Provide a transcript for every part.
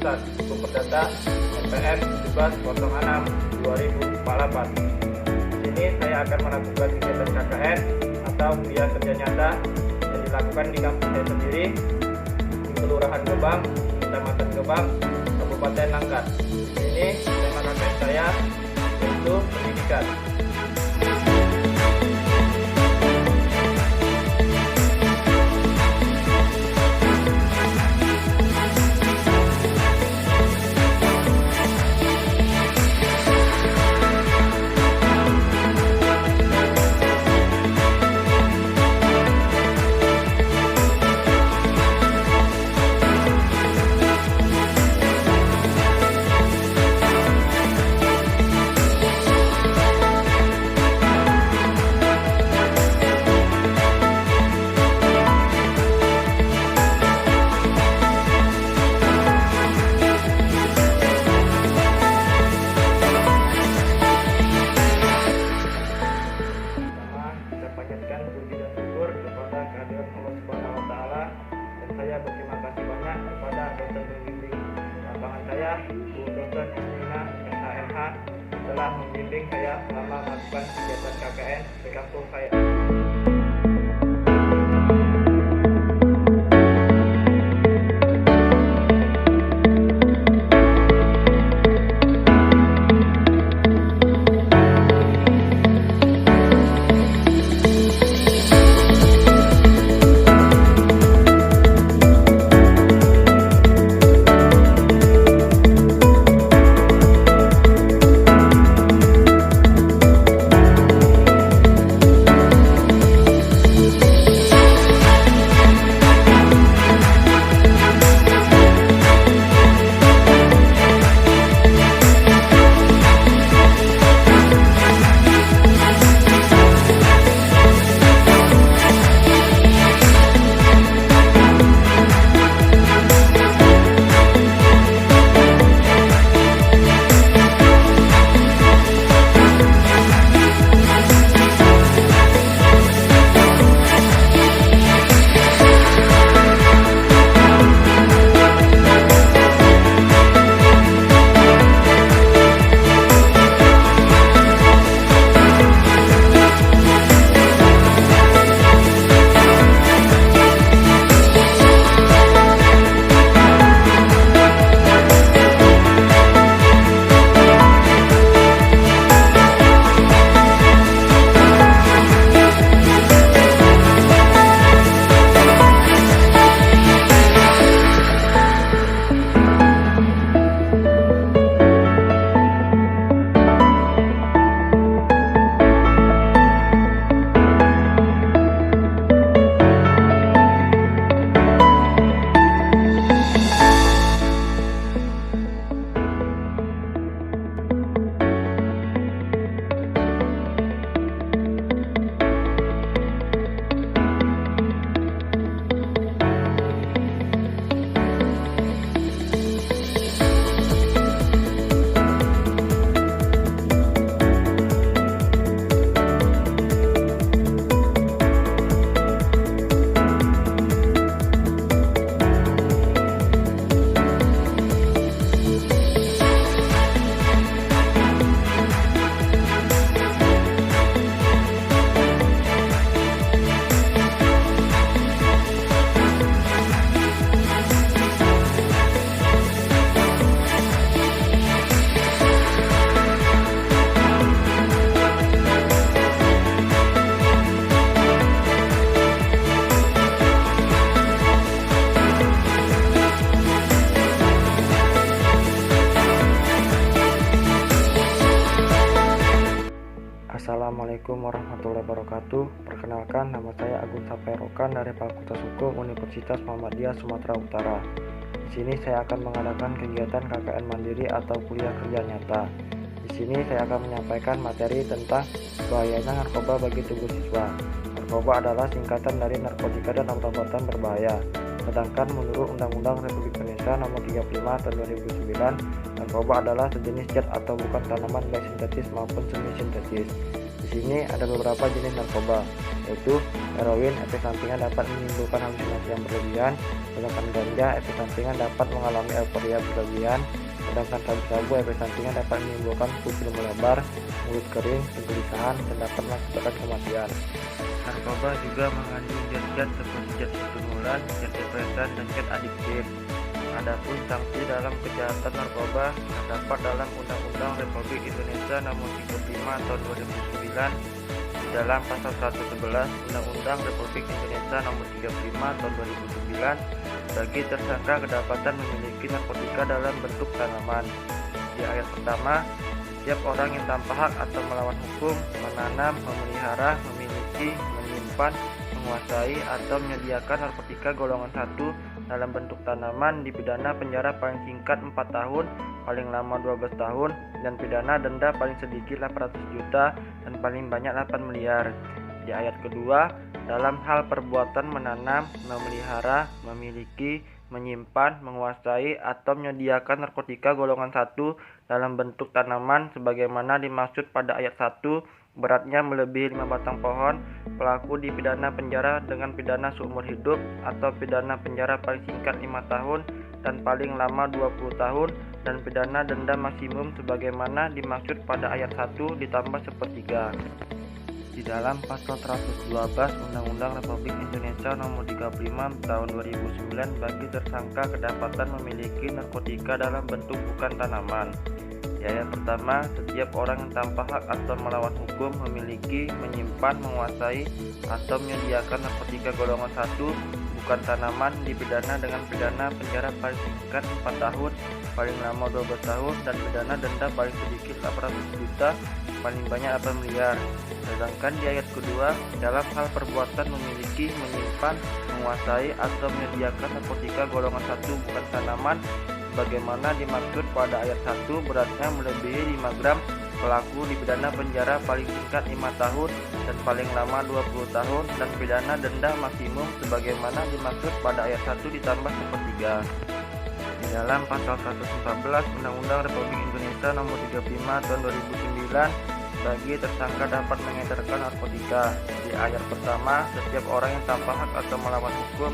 Pusat Hukum Perdata NPM 1706/2048. Di sini saya akan melakukan kegiatan KKN atau kuliah kerja nyata yang dilakukan di kampus saya sendiri di Kelurahan Gebang, Kecamatan Gebang, Kabupaten Langkat. Di sini tema KKN saya yaitu pendidikan. Saya berterima kasih banyak kepada dosen pembimbing lapangan saya, Bu Dosen Esmina SHMH, telah membimbing saya selama melakukan kegiatan KKN di kampus saya. Assalamualaikum warahmatullahi wabarakatuh. Perkenalkan, nama saya Agun Saperokan dari Fakultas Hukum Universitas Muhammadiyah Sumatera Utara. Di sini saya akan mengadakan kegiatan KKN mandiri atau kuliah kerja nyata. Di sini saya akan menyampaikan materi tentang bahayanya narkoba bagi tubuh siswa. Narkoba adalah singkatan dari narkotika dan obat-obatan berbahaya. Sedangkan menurut Undang-Undang Republik Indonesia Nomor 35 Tahun 2009, narkoba adalah sejenis zat atau bukan tanaman baik sintetis maupun semi sintetis. Di sini ada beberapa jenis narkoba, yaitu heroin, efek sampingan dapat menimbulkan halusinasi yang berlebihan, sedangkan ganja, efek sampingan dapat mengalami euforia berlebihan, sedangkan sabu-sabu, efek sampingan dapat menimbulkan pupil melebar, mulut kering, kegelisahan, dan dapat mengakibatkan kematian. Narkoba juga mengandung zat-zat seperti zat stimulan, zat depresan, dan zat adiktif. Adapun sanksi dalam kejahatan narkoba terdapat dalam Undang-Undang Republik Indonesia Nomor 35 Tahun 2009 di dalam pasal 111 Undang-Undang Republik Indonesia Nomor 35 Tahun 2009 bagi tersangka kedapatan memiliki narkotika dalam bentuk tanaman. Di ayat pertama, setiap orang yang tanpa hak atau melawan hukum menanam, memelihara, memiliki, menyimpan, menguasai atau menyediakan narkotika golongan 1 dalam bentuk tanaman dipidana penjara paling singkat 4 tahun, paling lama 12 tahun, dan pidana denda paling sedikit 800 juta dan paling banyak 8 miliar. Di ayat kedua, dalam hal perbuatan menanam, memelihara, memiliki, menyimpan, menguasai, atau menyediakan narkotika golongan 1 dalam bentuk tanaman sebagaimana dimaksud pada ayat 1, beratnya melebihi 5 batang pohon, pelaku dipidana penjara dengan pidana seumur hidup atau pidana penjara paling singkat 5 tahun dan paling lama 20 tahun dan pidana denda maksimum sebagaimana dimaksud pada ayat 1 ditambah sepertiga. Di dalam pasal 112 Undang-Undang Republik Indonesia Nomor 35 Tahun 2009 bagi tersangka kedapatan memiliki narkotika dalam bentuk bukan tanaman. Di ayat pertama, setiap orang yang tanpa hak atau melawan hukum memiliki, menyimpan, menguasai, atau menyediakan narkotika golongan 1 bukan tanaman dipidana dengan pidana penjara paling singkat 4 tahun, paling lama 12 tahun, dan pidana denda paling sedikit 800 juta, paling banyak 8 miliar. Sedangkan di ayat kedua, dalam hal perbuatan memiliki, menyimpan, menguasai, atau menyediakan narkotika golongan 1 bukan tanaman bagaimana dimaksud pada ayat 1 beratnya melebihi 5 gram, pelaku dipidana penjara paling singkat 5 tahun dan paling lama 20 tahun dan pidana denda maksimum sebagaimana dimaksud pada ayat 1 ditambah sepertiga. Di dalam pasal 114 Undang-Undang Republik Indonesia Nomor 35 Tahun 2009 bagi tersangka dapat mengedarkan narkotika. Di ayat pertama, setiap orang yang tanpa hak atau melawan hukum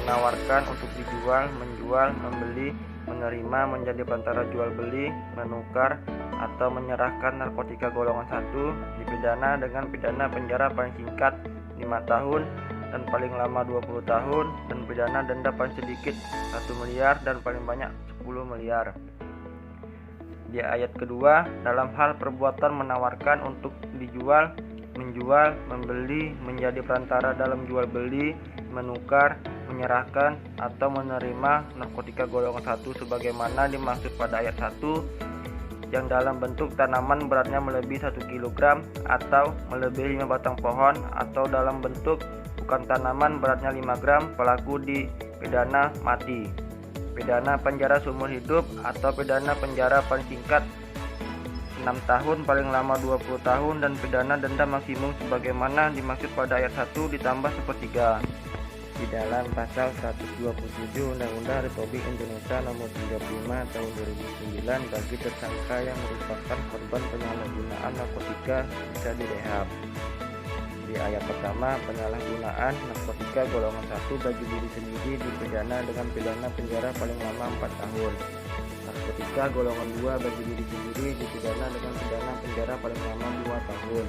menawarkan untuk dijual, menjual, membeli, menerima, menjadi perantara jual beli, menukar, atau menyerahkan narkotika golongan 1 dipidana dengan pidana penjara paling singkat 5 tahun dan paling lama 20 tahun dan pidana denda paling sedikit 1 miliar dan paling banyak 10 miliar. Di ayat kedua, dalam hal perbuatan menawarkan untuk dijual, menjual, membeli, menjadi perantara dalam jual beli, menukar, menyerahkan, atau menerima narkotika golongan 1 sebagaimana dimaksud pada ayat 1 yang dalam bentuk tanaman beratnya melebihi 1 kg atau melebihi 5 batang pohon atau dalam bentuk bukan tanaman beratnya 5 gram, pelaku dipidana mati, pidana penjara seumur hidup atau pidana penjara paling singkat 6 tahun, paling lama 20 tahun dan pidana denda maksimum sebagaimana dimaksud pada ayat 1 ditambah sepertiga. Di dalam pasal 127 Undang-Undang Republik Indonesia Nomor 35 Tahun 2009 bagi tersangka yang merupakan korban penyalahgunaan narkotika bisa direhab. Di ayat pertama, penyalahgunaan narkotika golongan 1 bagi diri sendiri dipidana dengan pidana penjara paling lama 4 tahun. Narkotika golongan 2 bagi diri sendiri dipidana dengan pidana penjara paling lama 2 tahun.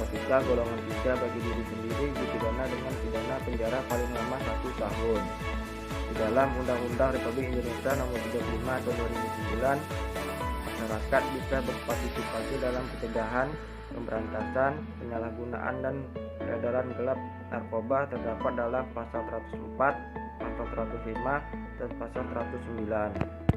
Narkotika golongan 3 bagi diri sendiri dipidana dengan pidana penjara paling lama 1 tahun. Di dalam Undang-Undang Republik Indonesia Nomor 35 Tahun 2009, masyarakat bisa berpartisipasi dalam pencegahan, pemberantasan, penyalahgunaan dan peredaran gelap narkoba terdapat dalam pasal 104, pasal 105, dan pasal 109.